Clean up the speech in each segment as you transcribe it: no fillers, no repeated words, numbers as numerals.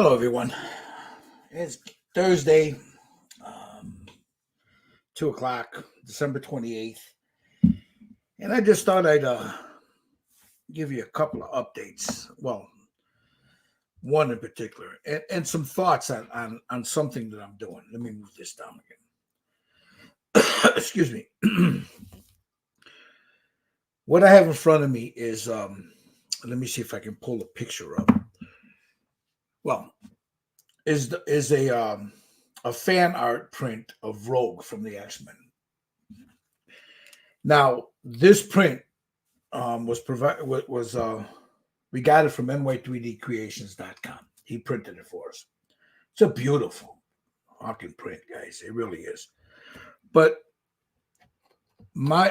Hello, everyone. It's Thursday, 2 o'clock, December 28th. And I just thought I'd give you a couple of updates. Well, one in particular, and some thoughts on something that I'm doing. Let me move this down again. Excuse me. What I have in front of me is, let me see if I can pull a picture up. Well, is a fan art print of Rogue from the X-Men. Now, this print was provided was we got it from NY3D Creations.com. He printed it for us. It's a beautiful fucking print, guys. It really is. But my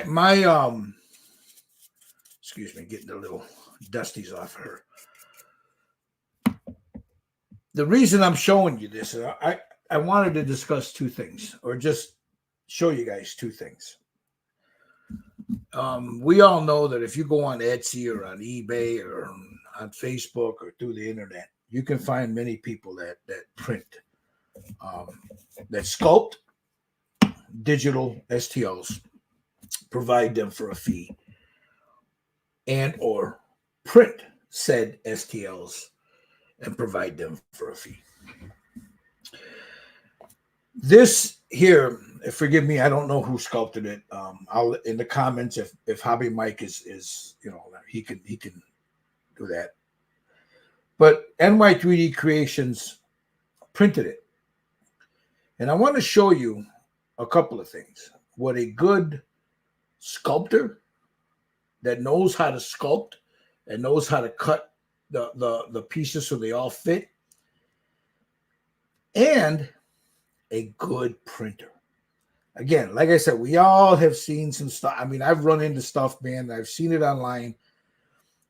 excuse me, getting the little dusties off her. The reason I'm showing you this, I wanted to discuss two things, or just show you guys two things. We all know that if you go on Etsy or on eBay or on Facebook or through the internet, you can find many people that print, that sculpt digital STLs, provide them for a fee, and or print said STLs and provide them for a fee. This here, forgive me, I don't know who sculpted it. I'll in the comments if Hobby Mike is he can do that. But NY3D Creations printed it, and I want to show you a couple of things. What a good sculptor that knows how to sculpt and knows how to cut the pieces so they all fit, and a good printer. Again, like I said, we all have seen some stuff. I mean, I've run into stuff, man. I've seen it online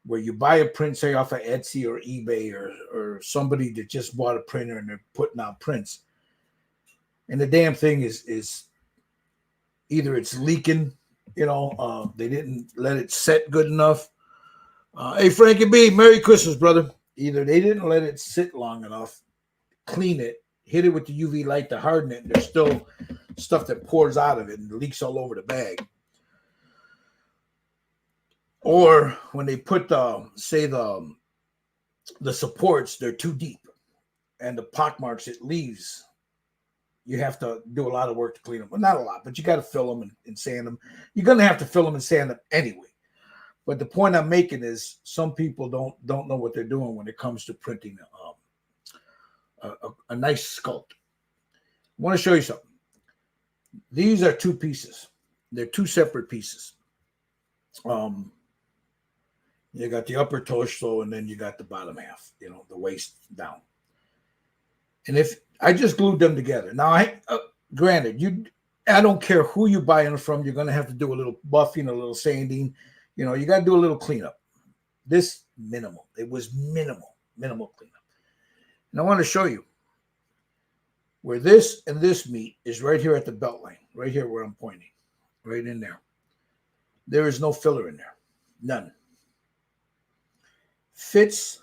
where you buy a print, say off of Etsy or eBay or somebody that just bought a printer and they're putting out prints. And the damn thing is either it's leaking, they didn't let it set good enough. Hey, Frankie B, Merry Christmas, brother. Either they didn't let it sit long enough, clean it, hit it with the UV light to harden it, and there's still stuff that pours out of it and leaks all over the bag. Or when they put the supports, they're too deep, and the pock marks it leaves. You have to do a lot of work to clean them. Well, not a lot, but you got to fill them and sand them. You're going to have to fill them and sand them anyway. But the point I'm making is some people don't know what they're doing when it comes to printing a nice sculpt. I want to show you something. These are two pieces. They're two separate pieces. You got the upper torso and then you got the bottom half, the waist down. And if I just glued them together. Now, granted, I don't care who you buy them from. You're going to have to do a little buffing, a little sanding. You got to do a little cleanup. This minimal. It was minimal cleanup. And I want to show you where this and this meet is right here at the belt line, right here where I'm pointing, right in there. There is no filler in there. None. Fits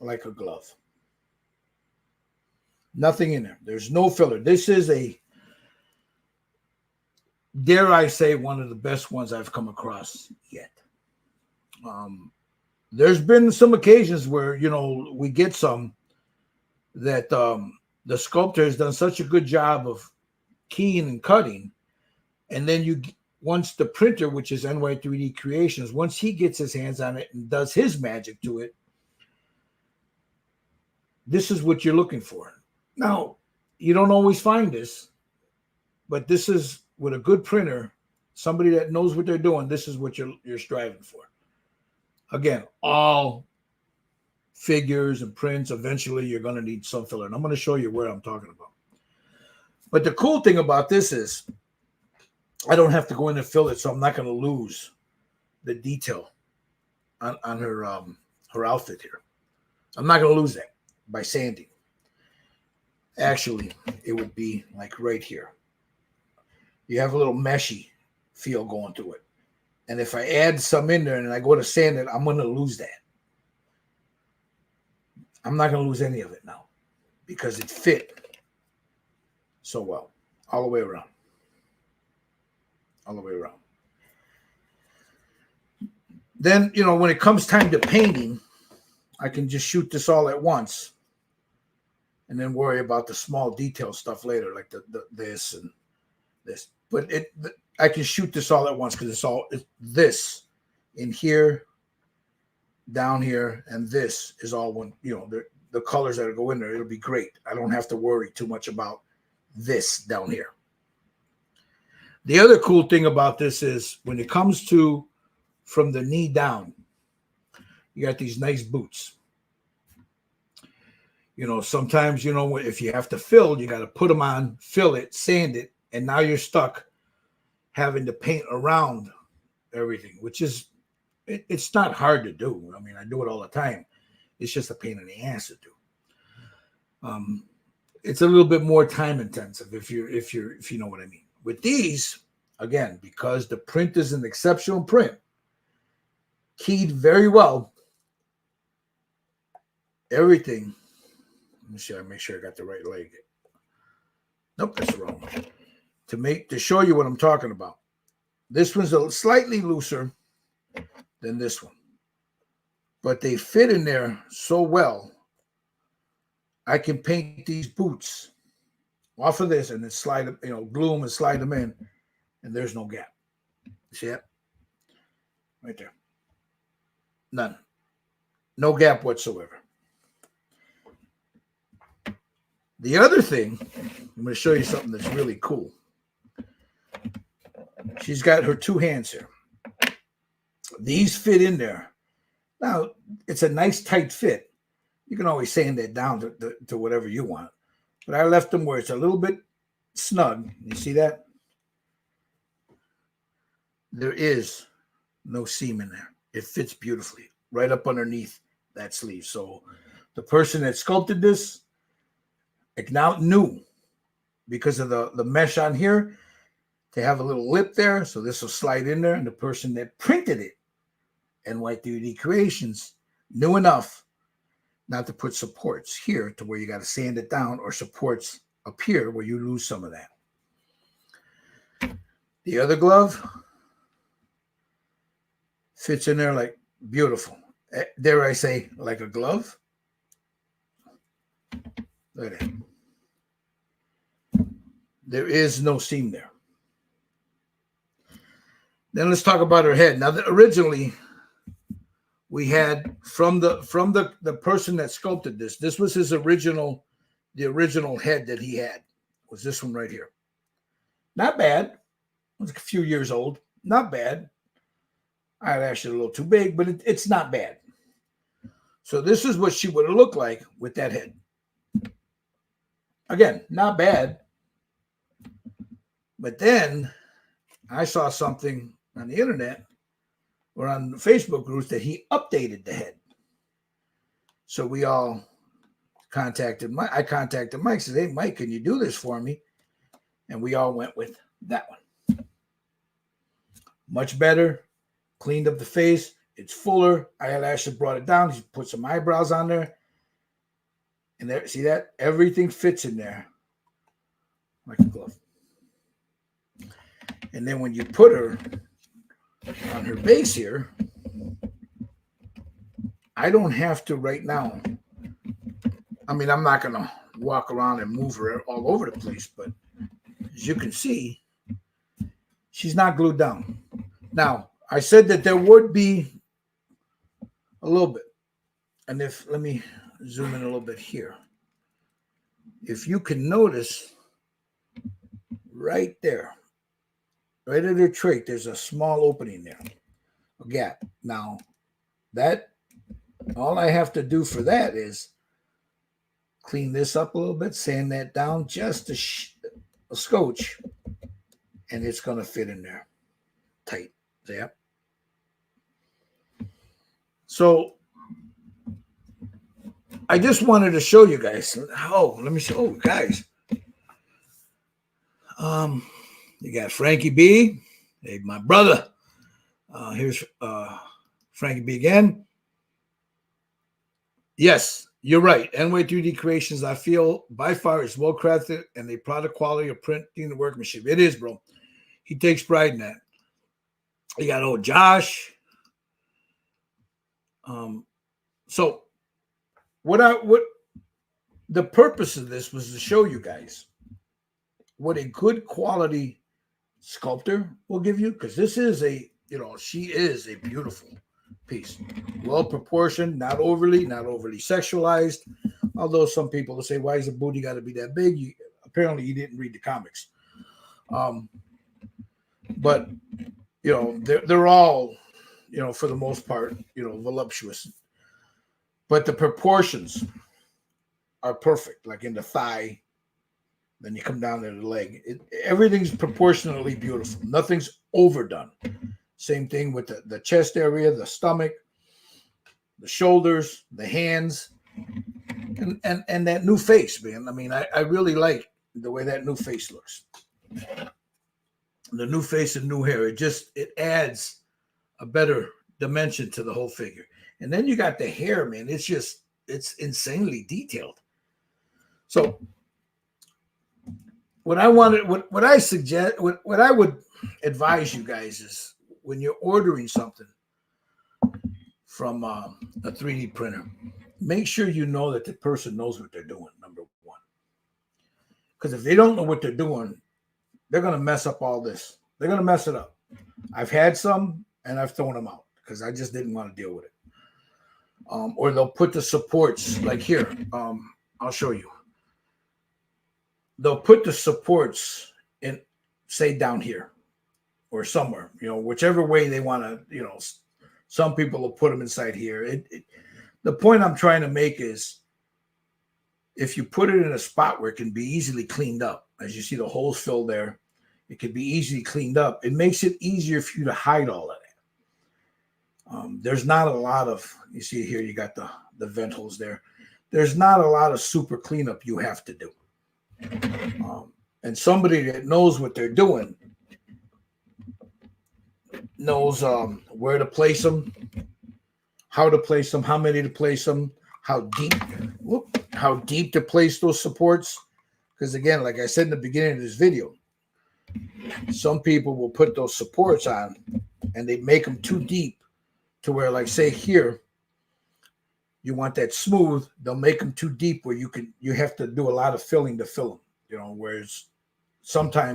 like a glove. Nothing in there. There's no filler. This is dare I say, one of the best ones I've come across yet. There's been some occasions where, we get some that the sculptor has done such a good job of keying and cutting. And then once the printer, which is NY3D Creations, once he gets his hands on it and does his magic to it, this is what you're looking for. Now, you don't always find this, but this is with a good printer, somebody that knows what they're doing, this is what you're striving for. Again, all figures and prints, eventually you're going to need some filler. And I'm going to show you where I'm talking about. But the cool thing about this is I don't have to go in and fill it, so I'm not going to lose the detail on her outfit here. I'm not going to lose that by sanding. Actually, it would be like right here. You have a little meshy feel going to it. And if I add some in there and I go to sand it, I'm going to lose that. I'm not going to lose any of it now. because it fit so well all the way around. All the way around. Then, you know, when it comes time to painting, I can just shoot this all at once and then worry about the small detail stuff later, like this and this. But I can shoot this all at once because it's this in here, down here, and this is all one, you know, the colors that go in there. It'll be great. I don't have to worry too much about this down here. The other cool thing about this is when it comes to from the knee down, you got these nice boots. You know, sometimes, you know, if you have to fill, you got to put them on, fill it, sand it, and now you're stuck having to paint around everything, which is, it's not hard to do. I mean, I do it all the time. It's just a pain in the ass to do. It's a little bit more time intensive if you know what I mean. With these, again, because the print is an exceptional print, keyed very well. Everything. Let me see. I make sure I got the right leg. Nope, that's the wrong one. To show you what I'm talking about. This one's slightly looser than this one, but they fit in there so well. I can paint these boots off of this and then slide them, you know, glue them and slide them in, and there's no gap. See that? Right there. None. No gap whatsoever. The other thing, I'm going to show you something that's really cool. She's got her two hands here. These fit in there. Now, it's a nice tight fit. You can always sand that down to whatever you want. But I left them where it's a little bit snug. You see that? There is no seam in there. It fits beautifully right up underneath that sleeve. So the person that sculpted this now knew, because of the mesh on here, to have a little lip there. So this will slide in there. And the person that printed it, NY3D Creations, knew enough not to put supports here to where you got to sand it down, or supports up here where you lose some of that. The other glove fits in there like beautiful. Dare I say, like a glove? Look at that. There is no seam there. Then let's talk about her head. Now, originally, we had from the person that sculpted this. This was his original, the original head that he had was this one right here. Not bad. It was a few years old. Not bad. Eyelash is a little too big, but it's not bad. So this is what she would have looked like with that head. Again, not bad. But then I saw something on the internet or on the Facebook groups that he updated the head. So we all contacted Mike. I contacted Mike, said, "Hey, Mike, can you do this for me?" And we all went with that one. Much better. Cleaned up the face. It's fuller. Eyelashes brought it down. He put some eyebrows on there. And there, see that? Everything fits in there like a glove. And then when you put her on her base here, I don't have to right now. I mean, I'm not going to walk around and move her all over the place, but as you can see, she's not glued down. Now, I said that there would be a little bit. And let me zoom in a little bit here. If you can notice right there, right at her trait, there's a small opening there, a gap. Now, that, all I have to do for that is clean this up a little bit, sand that down just a scotch, and it's going to fit in there tight. Yeah. So I just wanted to show you guys. Oh, let me show. Oh, guys. You got Frankie B. Hey, my brother. Here's Frankie B again. Yes, You're right. NY3D Creations, I feel by far is well crafted and the product quality of printing and workmanship. It is, bro. He takes pride in that. You got old Josh. So what the purpose of this was to show you guys what a good quality sculptor will give you, because this is she is a beautiful piece, well proportioned, not overly sexualized. Although some people will say, why is the booty got to be that big? Apparently you didn't read the comics. But they're all, for the most part, voluptuous, but the proportions are perfect, like in the thigh. Then you come down to the leg. Everything's proportionally beautiful. Nothing's overdone. Same thing with the chest area, the stomach, the shoulders, the hands, and that new face, man. I mean, I really like the way that new face looks. The new face and new hair. It adds a better dimension to the whole figure. And then you got the hair, man. It's insanely detailed. So what I would advise you guys is, when you're ordering something from a 3D printer, make sure you know that the person knows what they're doing, number one. Because if they don't know what they're doing, they're going to mess up all this. They're going to mess it up. I've had some, and I've thrown them out because I just didn't want to deal with it. Or they'll put the supports, like here. I'll show you. They'll put the supports in, say, down here or somewhere, whichever way they want to, some people will put them inside here. The point I'm trying to make is, if you put it in a spot where it can be easily cleaned up, as you see the holes filled there, it can be easily cleaned up. It makes it easier for you to hide all of that. There's not a lot of, you see here, you got the vent holes there. There's not a lot of super cleanup you have to do. And somebody that knows what they're doing knows where to place them, how to place them, how many to place them, how deep to place those supports. Because again, like I said in the beginning of this video, some people will put those supports on and they make them too deep to where, like, say here, you want that smooth, they'll make them too deep where you have to do a lot of filling to fill them, whereas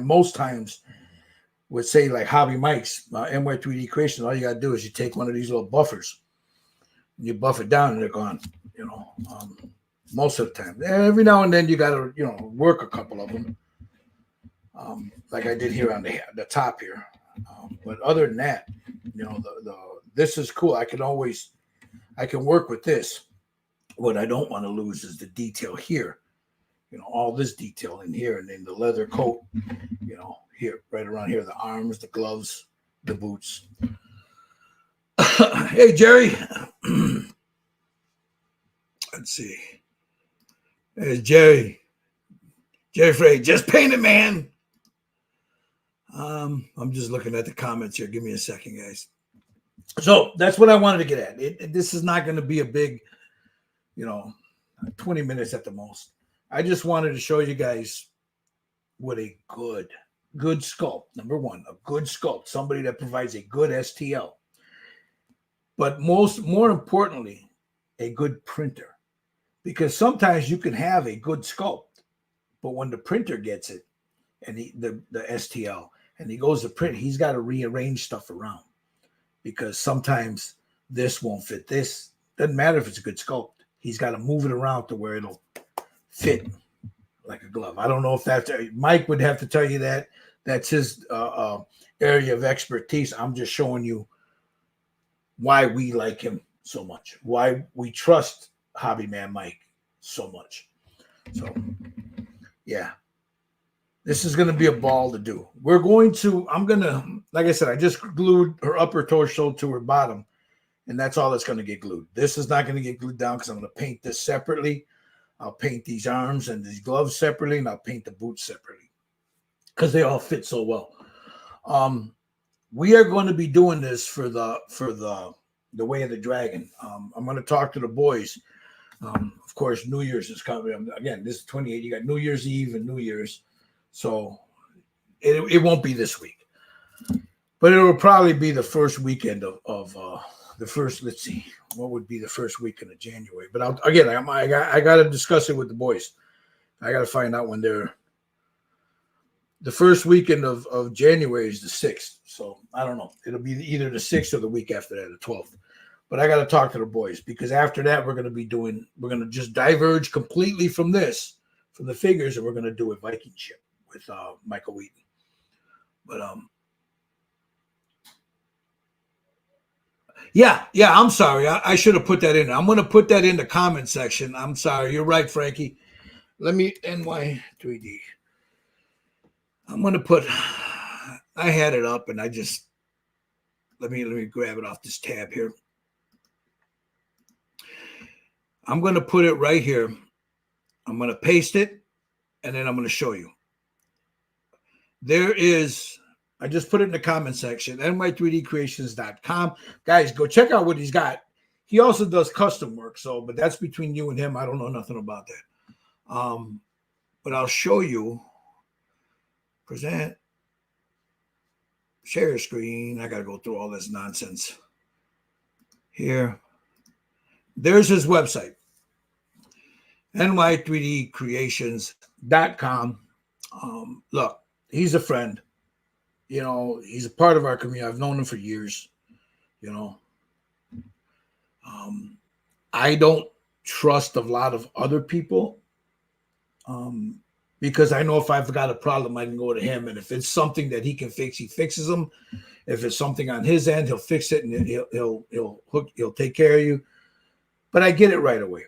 most times with, say, like Hobby Mike's, NY3D Creations, all you got to do is you take one of these little buffers and you buff it down and they're gone, most of the time. And every now and then you got to, work a couple of them, like I did here on the top here. But other than that, this is cool. I can work with this. What I don't want to lose is the detail here. All this detail in here, and then the leather coat, here, right around here, the arms, the gloves, the boots. Hey, Jerry. Let's see. There's Jerry. Jerry Frey, just paint it, man. I'm just looking at the comments here. Give me a second, guys. So that's what I wanted to get at. This is not going to be a big, 20 minutes at the most. I just wanted to show you guys what a good sculpt. Number one, a good sculpt, somebody that provides a good STL. But more importantly, a good printer. Because sometimes you can have a good sculpt, but when the printer gets it, and the STL, and he goes to print, he's got to rearrange stuff around. Because sometimes this won't fit this. Doesn't matter if it's a good sculpt. He's got to move it around to where it'll fit like a glove. I don't know if that's, Mike would have to tell you that. That's his area of expertise. I'm just showing you why we like him so much, why we trust Hobby Man Mike so much. So, yeah. This is going to be a ball to do. I'm going to, like I said, I just glued her upper torso to her bottom, and that's all that's going to get glued. This is not going to get glued down because I'm going to paint this separately. I'll paint these arms and these gloves separately, and I'll paint the boots separately because they all fit so well. We are going to be doing this for the Way of the Dragon. I'm going to talk to the boys. Of course, New Year's is coming. Again, this is 28. You got New Year's Eve and New Year's. So it won't be this week. But it will probably be the first weekend of the first, let's see, what would be the first weekend of January. But I got to discuss it with the boys. I got to find out when they're, the first weekend of January is the 6th. So I don't know. It'll be either the 6th or the week after that, the 12th. But I got to talk to the boys because after that, we're going to just diverge completely from the figures, and we're going to do a Viking ship with Michael Wheaton. But yeah, I'm sorry. I should have put that in. I'm going to put that in the comment section. I'm sorry. You're right, Frankie. Let me NY3D. I'm going to put. I had it up, and I just let me grab it off this tab here. I'm going to put it right here. I'm going to paste it, and then I'm going to show you. There is. I just put it in the comment section, NY3DCreations.com. Guys, go check out what he's got. He also does custom work, but that's between you and him. I don't know nothing about that. But I'll show you. Present. Share screen. I got to go through all this nonsense. Here. There's his website. NY3DCreations.com. Look, he's a friend. You know, he's a part of our community. I've known him for years. You know, I don't trust a lot of other people because I know if I've got a problem, I can go to him. And if it's something that he can fix, he fixes them. If it's something on his end, he'll fix it and he'll take care of you. But I get it right away.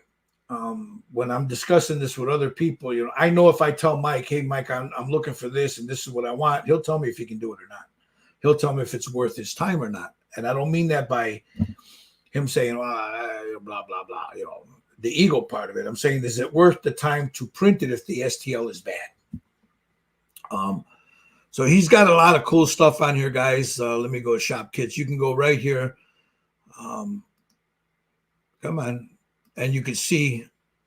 When I'm discussing this with other people, you know, I know if I tell Mike, hey, Mike, I'm looking for this and this is what I want, he'll tell me if he can do it or not. He'll tell me if it's worth his time or not. And I don't mean that by him saying, blah, blah, blah, you know, the ego part of it. I'm saying, is it worth the time to print it if the STL is bad? So he's got a lot of cool stuff on here, guys. Let me go shop kits. You can go right here. Come on. And you can see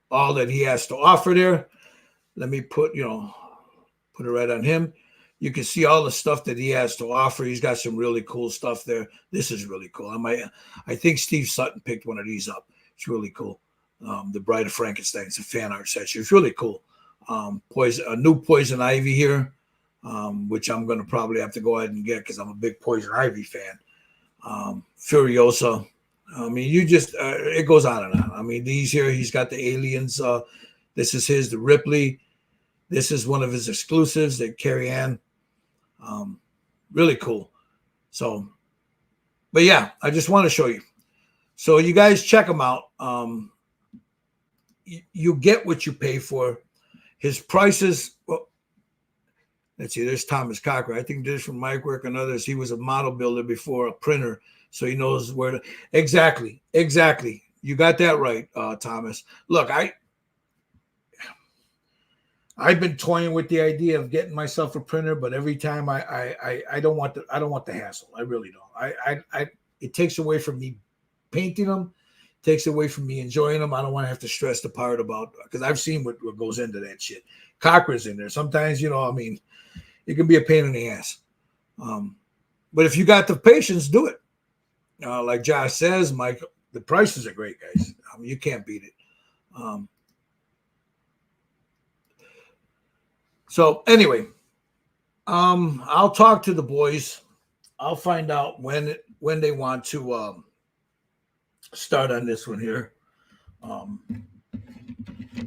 all that he has to offer there. Let me put it right on him. You can see all the stuff that he has to offer. He's got some really cool stuff there. This is really cool. I think Steve Sutton picked one of these up. It's really cool. The Bride of Frankenstein. It's a fan art section. It's really cool. A new Poison Ivy here, which I'm going to probably have to go ahead and get because I'm a big Poison Ivy fan. Furiosa. I mean, it goes on and on. I mean, these here, he's got the aliens. This is the Ripley. This is one of his exclusives, the Carrie Ann. Really cool. So, but yeah, I just want to show you. So you guys check him out. You get what you pay for. His prices, well, let's see, there's Thomas Cochran. I think this from Mike Work and others. He was a model builder before, a printer. So he knows where to exactly. You got that right, Thomas. Look, I've been toying with the idea of getting myself a printer, but every time I don't want the hassle. I really don't. It takes away from me painting them, takes away from me enjoying them. I don't want to have to stress the part about because I've seen what goes into that shit. Cochran's in there. Sometimes, you know, I mean, it can be a pain in the ass. But if you got the patience, do it. Like Josh says, Mike, the prices are great, guys. I mean, you can't beat it. So anyway, I'll talk to the boys. I'll find out when they want to start on this one here.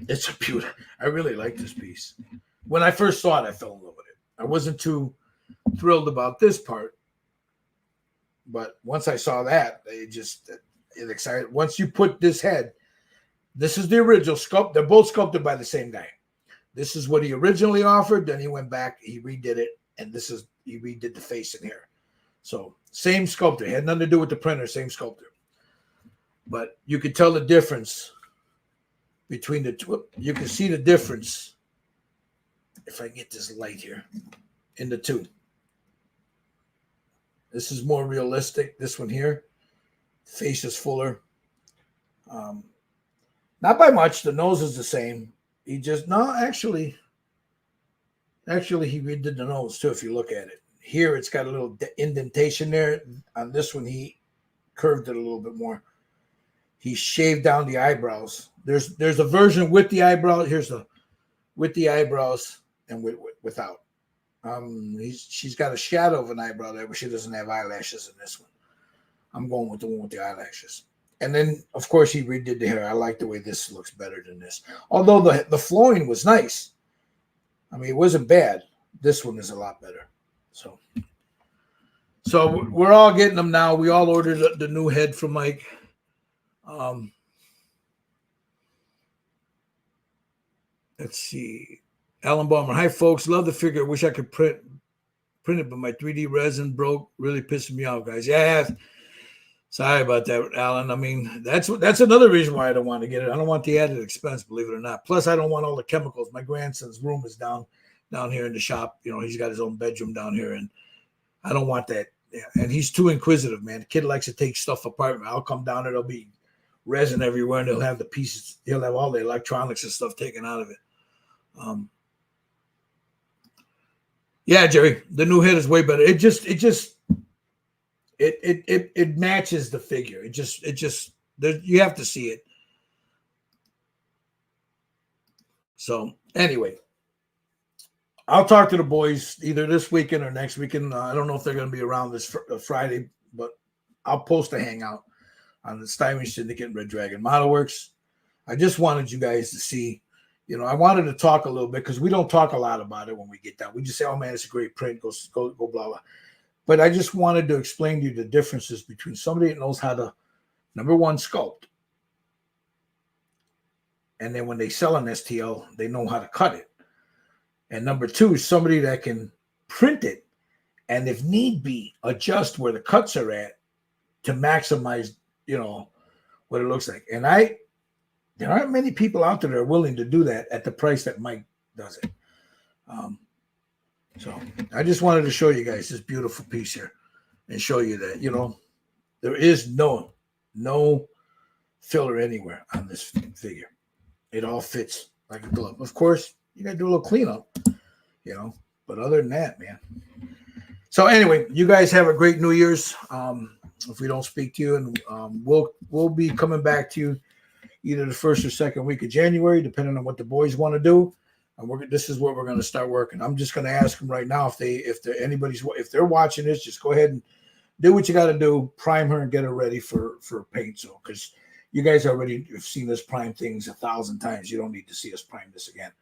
It's a beautiful. I really like this piece. When I first saw it, I fell in love with it. I wasn't too thrilled about this part. But once I saw that, it excited. Once you put this head, this is the original sculpt. They're both sculpted by the same guy. This is what he originally offered. Then he went back, he redid it, and he redid the face in here. So same sculptor. It had nothing to do with the printer, same sculptor. But you could tell the difference between the two. You can see the difference if I get this light here in the two. This is more realistic. This one here, face is fuller. Not by much. The nose is the same. He just no, actually he redid the nose too. If you look at it here, it's got a little indentation there. On this one, he curved it a little bit more. He shaved down the eyebrows. There's a version with the eyebrow. Here's the with the eyebrows and without. She's got a shadow of an eyebrow there, but she doesn't have eyelashes in this one. I'm going with the one with the eyelashes. And then, of course, he redid the hair. I like the way this looks better than this. Although the flowing was nice. I mean, it wasn't bad. This one is a lot better. So we're all getting them now. We all ordered the new head from Mike. Let's see. Alan Ballmer. Hi, folks. Love the figure. Wish I could print it, but my 3D resin broke. Really pissing me off, guys. Yeah. Sorry about that, Alan. I mean, that's another reason why I don't want to get it. I don't want the added expense, believe it or not. Plus, I don't want all the chemicals. My grandson's room is down here in the shop. You know, he's got his own bedroom down here, and I don't want that. Yeah. And he's too inquisitive, man. The kid likes to take stuff apart. I'll come down there. There'll be resin everywhere, and they'll have the pieces. He'll have all the electronics and stuff taken out of it. Yeah, Jerry, the new head is way better. It matches the figure. It just you have to see it. So anyway, I'll talk to the boys either this weekend or next weekend. I don't know if they're going to be around this Friday, but I'll post a hangout on the Stymish Syndicate and Red Dragon Model Works. I just wanted you guys to see. You know, I wanted to talk a little bit because we don't talk a lot about it when we get down. We just say, "Oh man, it's a great print." Go blah blah. But I just wanted to explain to you the differences between somebody that knows how to, number one, sculpt, and then when they sell an STL, they know how to cut it. And number two is somebody that can print it, and if need be, adjust where the cuts are at to maximize, you know, what it looks like. And there aren't many people out there that are willing to do that at the price that Mike does it. So I just wanted to show you guys this beautiful piece here and show you that, you know, there is no filler anywhere on this figure. It all fits like a glove. Of course, you got to do a little cleanup, you know, but other than that, man. So anyway, you guys have a great New Year's. If we don't speak to you, and we'll be coming back to you either the first or second week of January, depending on what the boys want to do. And this is what we're going to start working. I'm just going to ask them right now if they're watching this, just go ahead and do what you got to do. Prime her and get her ready for paint. So because you guys already have seen us prime things 1,000 times, you don't need to see us prime this again.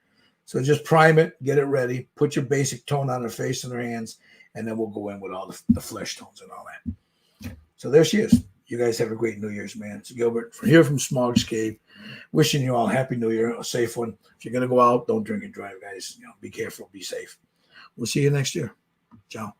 So just prime it, get it ready, put your basic tone on her face and her hands, and then we'll go in with all the flesh tones and all that. So there she is. You guys have a great New Year's, man. It's Gilbert here from Smog's Cave. Wishing you all Happy New Year, a safe one. If you're going to go out, don't drink and drive, guys. You know, be careful, be safe. We'll see you next year. Ciao.